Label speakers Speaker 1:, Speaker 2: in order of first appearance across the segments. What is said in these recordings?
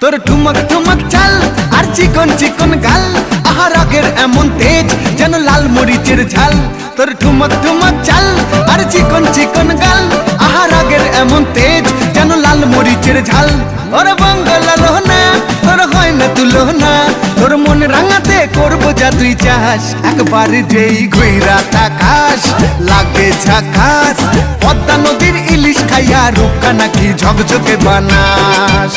Speaker 1: তোর ঠুমক ঠুমক চাল আর চিকন চিকন গাল, আহা রাগের এমন তেজ যেন লাল মরিচের ঝাল। তোর ঠুমক ঠুমক চাল আর চিকন চিকন গাল, আহা রাগের এমন তেজ যেন লাল মরিচের ঝাল। ওরে বাঙ্গালা লোহনা তোর হয় না তুলনা, তোর মন রাঙাতে করবো যা তুই চাস। একবার যেই ঘুইরা তাকাস লাগে ঝাকাস, পদ্মা নদীর ইলিশ খাইয়া রূপকা নাকি ঝকঝকে বানাস।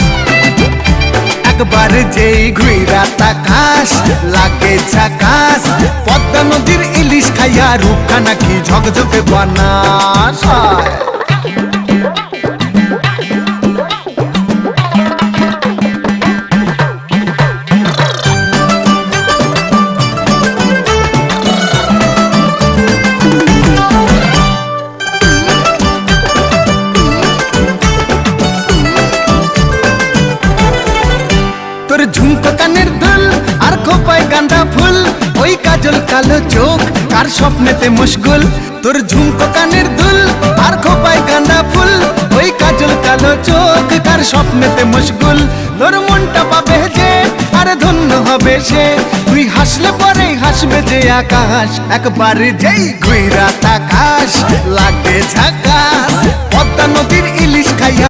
Speaker 1: একবার যেই ঘুইরা তাকাস লাগে ঝাকাস, পদ্মা নদীর ইলিশ খাইয়া রূপকা নাকি ঝকঝকে বানাস। তোর ঝুমকো কানের দুল আর খোপায় গাঁদা ফুল, ওই কাজল কালো চোখ কার স্বপ্নেতে মশগুল। তোর ঝুমকো কানের দুল আর খোপায় গাঁদা ফুল, ওই কাজল কালো চোখ কার স্বপ্নেতে মশগুল। তোর মনটা পাবে যে আর ধন্য হবে সে, তুই হাসলে পরেই হাসবে যে আকাশ। একবার যেই ঘুইরা তাকাস লাগে ঝাকাস, পদ্মা নদীর ইলিশ খাইয়া